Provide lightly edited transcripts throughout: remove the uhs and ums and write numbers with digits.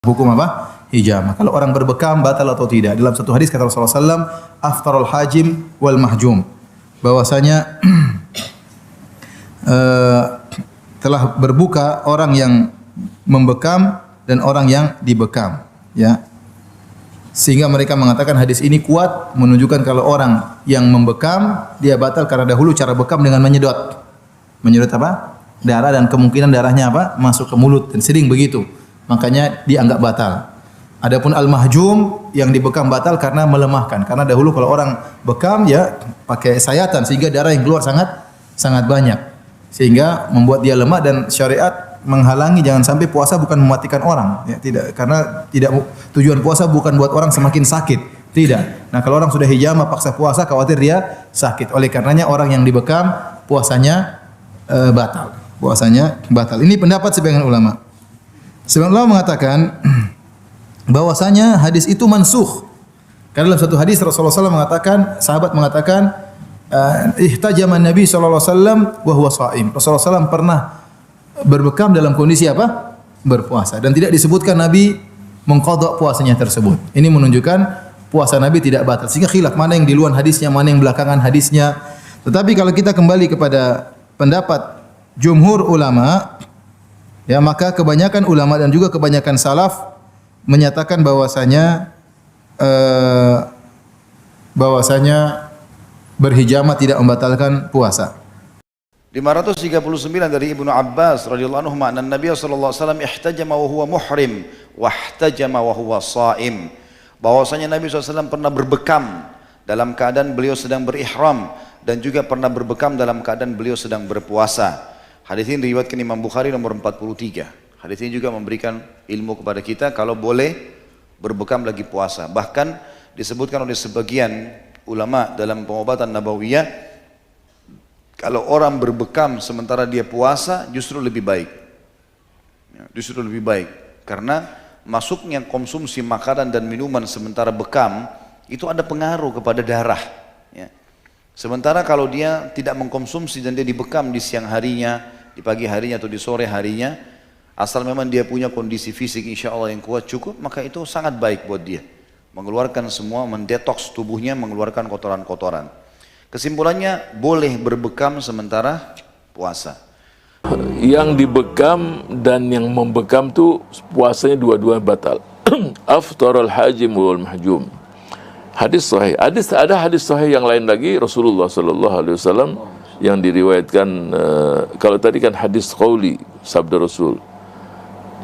hukum apa? Hijamah. Kalau orang berbekam batal atau tidak? Dalam satu hadis kata Rasulullah SAW, aftarul hajim wal mahjum. Bahwasanya telah berbuka orang yang membekam dan orang yang dibekam, ya. Sehingga mereka mengatakan hadis ini kuat menunjukkan kalau orang yang membekam dia batal karena dahulu cara bekam dengan menyedot. Menyedot apa? Darah, dan kemungkinan darahnya apa? Masuk ke mulut dan sering begitu. Makanya dianggap batal. Adapun al-mahjum yang dibekam batal karena melemahkan. Karena dahulu kalau orang bekam ya pakai sayatan sehingga darah yang keluar sangat banyak. Sehingga membuat dia lemah, dan syariat menghalangi jangan sampai puasa bukan mematikan orang, ya, tidak, karena tidak, tujuan puasa bukan buat orang semakin sakit, tidak. Nah, kalau orang sudah hijamah paksa puasa khawatir dia sakit. Oleh karenanya orang yang dibekam puasanya batal. Puasanya batal. Ini pendapat sebagian ulama. Sebagian ulama mengatakan bahwasanya hadis itu mansukh. Karena dalam satu hadis Rasulullah SAW mengatakan, sahabat mengatakan, ihtajama Nabi SAW wa huwa sha'im. Rasulullah SAW pernah berbekam dalam kondisi apa? Berpuasa. Dan tidak disebutkan Nabi mengqadha puasanya tersebut. Ini menunjukkan puasa Nabi tidak batal. Sehingga khilaf mana yang duluan hadisnya, mana yang belakangan hadisnya. Tetapi kalau kita kembali kepada pendapat jumhur ulama, ya, maka kebanyakan ulama dan juga kebanyakan salaf menyatakan bahwasanya berhijamah tidak membatalkan puasa. 539 dari Ibnu Abbas radhiyallahu anhu, anna Nabi sallallahu alaihi wasallam ihtajama wa huwa muhrim wa ihtajama wa huwa shaim. Bahwasanya Nabi SAW pernah berbekam dalam keadaan beliau sedang berihram, dan juga pernah berbekam dalam keadaan beliau sedang berpuasa. Hadis ini diriwayatkan Imam Bukhari nomor 43. Hadis ini juga memberikan ilmu kepada kita kalau boleh berbekam lagi puasa. Bahkan disebutkan oleh sebagian ulama dalam pengobatan nabawiyah, kalau orang berbekam sementara dia puasa justru lebih baik. Justru lebih baik karena masuknya konsumsi makanan dan minuman sementara bekam itu ada pengaruh kepada darah, ya. Sementara kalau dia tidak mengkonsumsi dan dia dibekam di siang harinya, di pagi harinya atau di sore harinya, asal memang dia punya kondisi fisik insya Allah yang kuat cukup, maka itu sangat baik buat dia. Mengeluarkan semua, mendetoks tubuhnya, mengeluarkan kotoran-kotoran. Kesimpulannya boleh berbekam sementara puasa. Yang dibekam dan yang membekam tuh puasanya dua-dua batal. Aftarul hajim wal mahjum. Hadis sahih. Ada hadis sahih yang lain lagi Rasulullah sallallahu alaihi wasallam yang diriwayatkan, kalau tadi kan hadis qauli, sabda Rasul.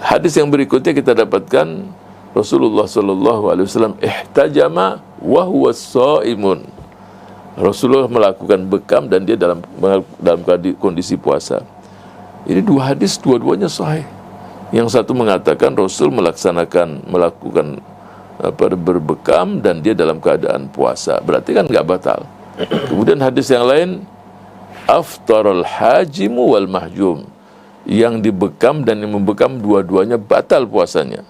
Hadis yang berikutnya kita dapatkan Rasulullah sallallahu alaihi wasallam ihtajama wa huwa shaimun. Rasulullah melakukan bekam dan dia dalam kondisi puasa. Ini dua hadis, dua-duanya sahih. Yang satu mengatakan Rasul melakukan berbekam dan dia dalam keadaan puasa. Berarti kan nggak batal. Kemudian hadis yang lain, aftarul hajimu wal mahjum. Yang dibekam dan yang membekam dua-duanya batal puasanya.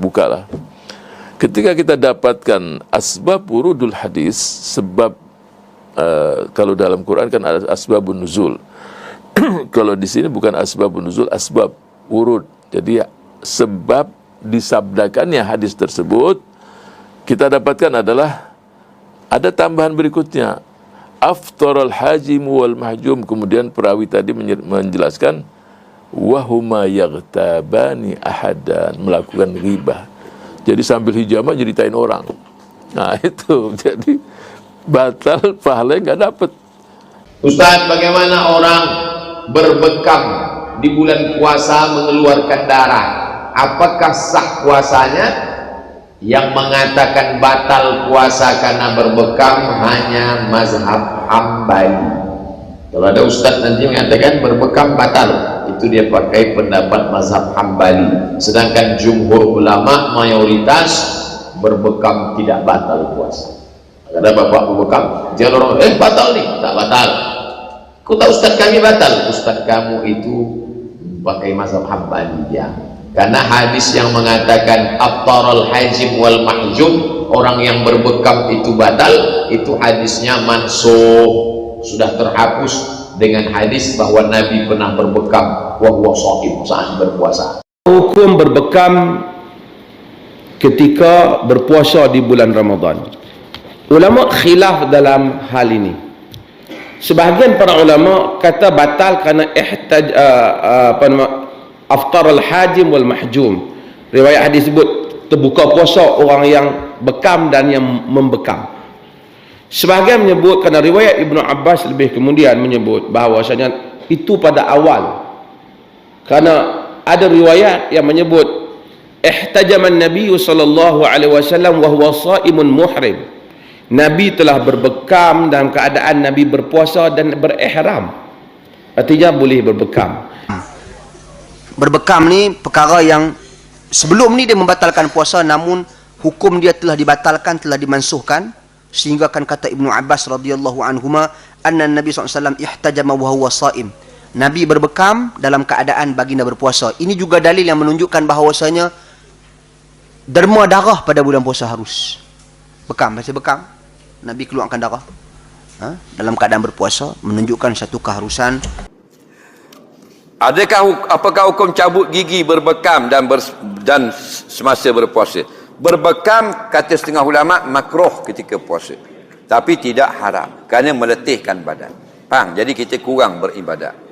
Bukalah. Ketika kita dapatkan asbab wurudul hadis, sebab kalau dalam Quran kan ada asbabun nuzul. Kalau di sini bukan asbabun nuzul, asbab wurud. Jadi sebab disabdakannya hadis tersebut, kita dapatkan adalah ada tambahan berikutnya, aftarul hajim wal mahjum. Kemudian perawi tadi menjelaskan wahuma yaghtabani ahadan, melakukan ghibah. Jadi sambil hijamah ceritain orang. Nah itu jadi batal, pahalanya nggak dapat. Ustaz, bagaimana orang berbekam di bulan puasa mengeluarkan darah? Apakah sah puasanya? Yang mengatakan batal puasa karena berbekam hanya mazhab Hambali. Kalau ada ustaz nanti mengatakan berbekam batal, itu dia pakai pendapat mazhab Hambali. Sedangkan jumhur ulama mayoritas berbekam tidak batal puasa. Ada bapak berbekam, jangan orang batal nih, tak batal. Kau tahu ustaz kami batal? Ustaz kamu itu pakai mazhab Hambali ya. Karena hadis yang mengatakan aftarul hajim wal mahjum, orang yang berbekam itu batal, itu hadisnya mansukh, sudah terhapus dengan hadis bahwa Nabi pernah berbekam wa huwa shaim, saat berpuasa. Hukum berbekam ketika berpuasa di bulan Ramadan. Ulama khilaf dalam hal ini. Sebahagian para ulama kata batal kerana aftar al-hajim wal mahjum. Riwayat hadis sebut terbuka puasa orang yang bekam dan yang membekam. Sebahagian menyebut kerana riwayat Ibnu Abbas lebih kemudian menyebut bahawasanya itu pada awal. Kerana ada riwayat yang menyebut ihtajaman Nabi sallallahu alaihi wasallam wa huwa shaimun muhrim. Nabi telah berbekam dalam keadaan Nabi berpuasa dan berihram. Artinya boleh berbekam. Berbekam ni perkara yang sebelum ni dia membatalkan puasa, namun hukum dia telah dibatalkan, telah dimansuhkan, sehingga kan kata Ibnu Abbas radhiyallahu anhuma anna Nabi SAW ihtajama wa huwa shaim. Nabi berbekam dalam keadaan baginda berpuasa. Ini juga dalil yang menunjukkan bahawasanya derma darah pada bulan puasa harus bekam. Masih bekam Nabi keluarkan darah dalam keadaan berpuasa, menunjukkan satu keharusan. Apakah hukum cabut gigi berbekam dan semasa berpuasa? Berbekam kata setengah ulama makruh ketika puasa, tapi tidak haram kerana meletihkan badan. Faham? Jadi kita kurang beribadat.